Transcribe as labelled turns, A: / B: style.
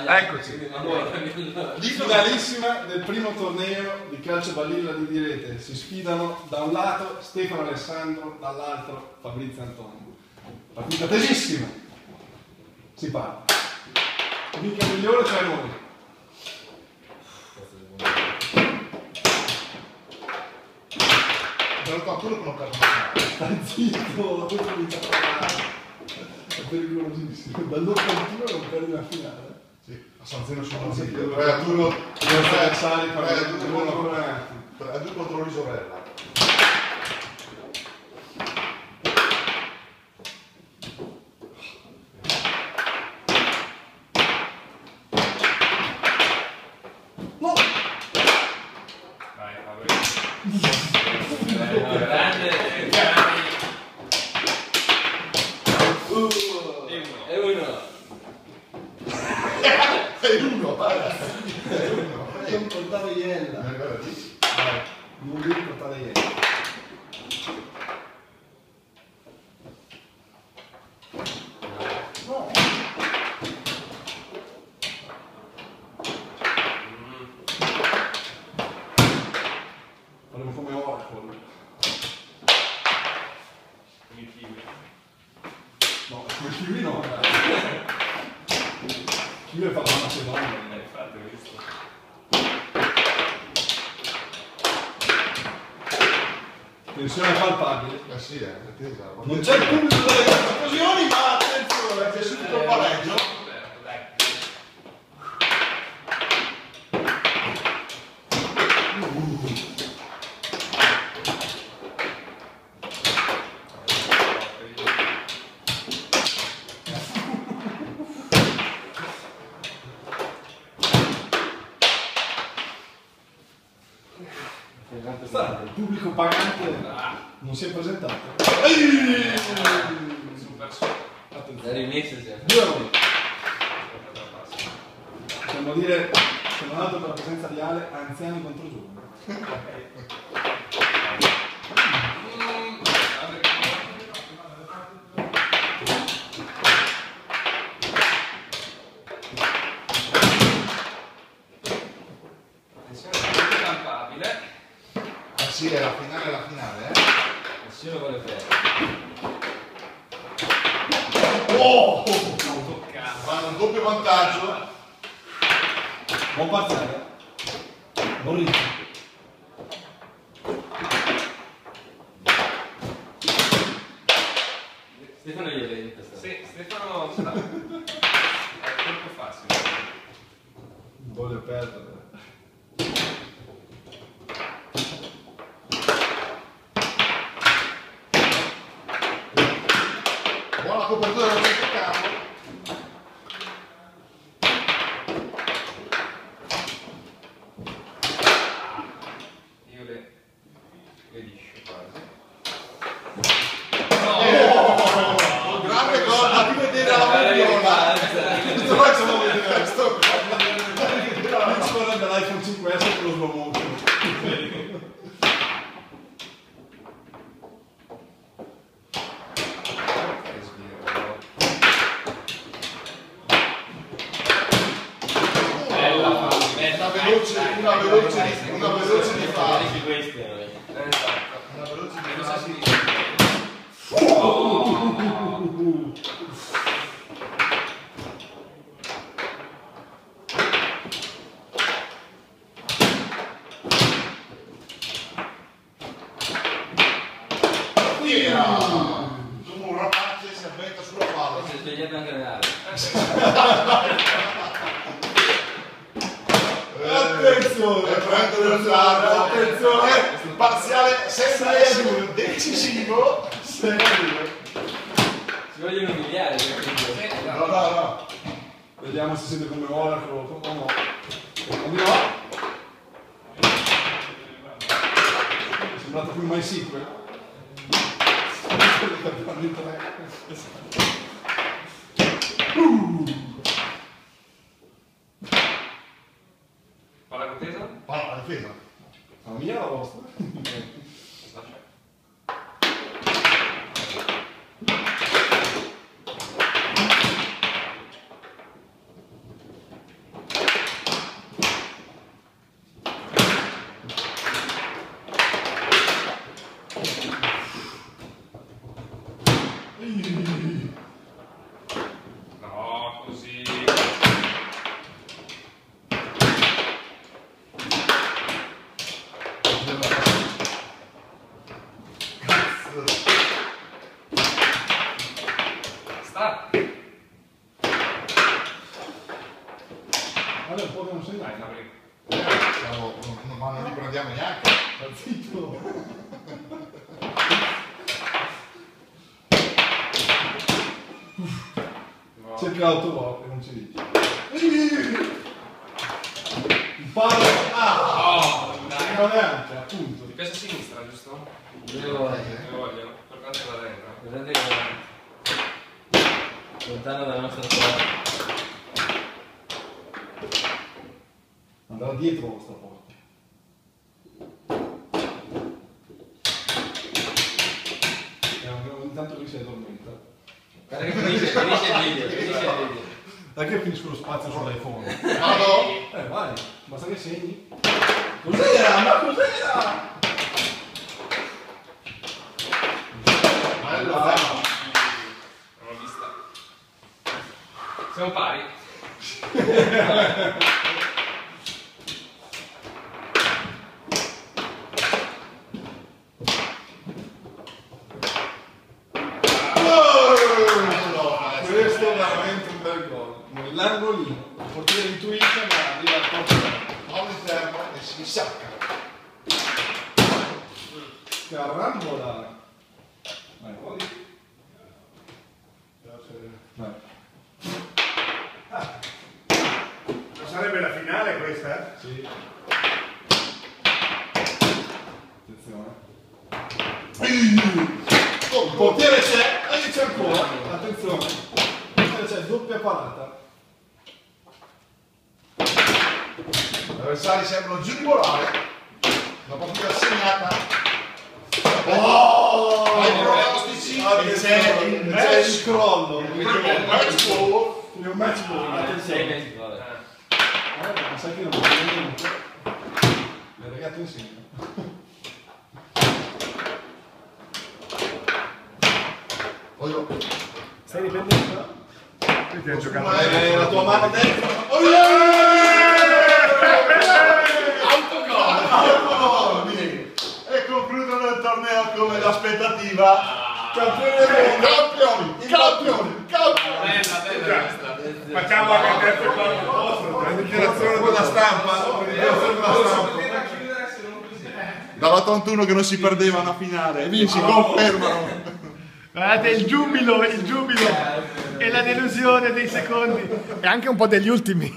A: Eccoci. Finalissima del primo torneo di calcio balilla di Direte. Si sfidano da un lato Stefano Alessandro, dall'altro Fabrizio Antonio. Partita tesissima. Si parla. Mica migliore c'è noi.
B: Però qualcuno che non perde.
A: Stai zitto, è pericolosissimo. Dal 81 non perdi la finale.
B: Sì, a San Zeno sono 3-2 contro l'Isorella.
A: No!
C: Vai, grande.
D: E uno.
A: Non portare Iella. Non devi portare Iella. No. Faremo come Oracle.
C: Come kiwi.
A: No, come Kiwi no. Kiwi fa la Macedonia.
C: Infatti, ho visto.
A: Tensione palpabile.
B: Sì, attesa.
A: Non c'è il pubblico delle queste occasioni, ma attenzione,
B: C'è subito il pareggio.
C: Dai.
A: Strano, il pubblico pagante non si è presentato.
C: Super.
D: La rimessa si è
A: Possiamo dire, se non altro per la presenza di Ale, anziani contro giovani.
B: Sì, è la finale,
D: Nessuno vuole fare.
B: Oh! Fanno un doppio vantaggio.
A: Buon parziale. Buon ritmo.
D: Stefano gli è in testa.
C: Sì, Stefano ce l'ha. È troppo facile.
A: Non voglio perdere.
B: Buona copertura del centrocampo.
C: Io le liscio quasi.
B: Grande gol, a vedere la moviola. Tutto facciamo vedere questo.
A: Ci vorrebbe l'iPhone 5S per lo slow motion.
B: Una veloce di fare.
D: Questi
C: Esatto.
B: Una veloce di
C: Non so
B: fare.
C: se dice.
B: Come un rapace si avventa sulla palla.
D: si è svegliato anche Reale.
A: Attenzione!
B: Prendere il largo.
A: Attenzione!
B: Parziale sempre decisivo.
A: 6-2.
D: Si vogliono umiliare.
B: No.
A: Vediamo se siete come Oracle o no. Di no. È sembrato più MySQL.
C: Palla contesa?
B: Palla alla difesa.
A: La mia o la vostra?
C: Lascia.
A: Allora un po' che non segnai.
B: Ma non li prendiamo neanche.
A: Sta zitto. Cerca l'autogol e non ci dici. Il palo.
C: Oh, dai.
A: Non neanche, appunto.
C: Di questa sinistra, giusto?
D: Due volte.
C: Ne vogliono. Per quanto va dentro.
D: Guardate che lontano dalla nostra porta.
A: Andrà dietro sta porta. Intanto lui si addormenta.
D: Guarda che finisce il video, finisce il video.
A: Da che finisco lo spazio sull'iPhone?
B: Vado.
A: Vai, basta che segni. Cos'era? Ma cos'era?
B: Bello,
A: Vai.
B: bello.
C: Non l'ho vista. Siamo pari.
A: Questo è veramente un bel gol. Nell'angolino. Il portiere di Twitch ma arriva al portiere.
B: All'interno e si sacca.
A: Carambola. Vai, poi. Vai.
E: Non sarebbe la finale questa?
A: Sì. Attenzione. Il portiere c'è, e c'è ancora. Attenzione. Il portiere c'è, doppia parata.
B: Gli avversari sembrano giudicolare. La partita segnata.
A: Oh!
B: Ai pronostici e c'è il
A: C'è il
B: match.
A: crollo.
B: Match ball.
A: Il match ball.
D: 6
A: Attenzione.
D: mesi, vabbè.
A: Ma sai che non c'è niente. Le ragazze insieme.
B: Voglio.
E: Stai riprendendo? Quindi hai giocato.
A: La tua mano destra.
B: Autogol. E concludono il torneo come l'aspettativa. Campioni del mondo. Campioni.
C: Bella, bella questa.
E: Facciamo anche il terzo gol vostro.
B: La dichiarazione della stampa.
C: Poteva chiudere se non così.
B: Dall'81 che non si perdeva una finale. E vinci, confermano.
E: Guardate il giubilo e la delusione dei secondi e anche un po' degli ultimi.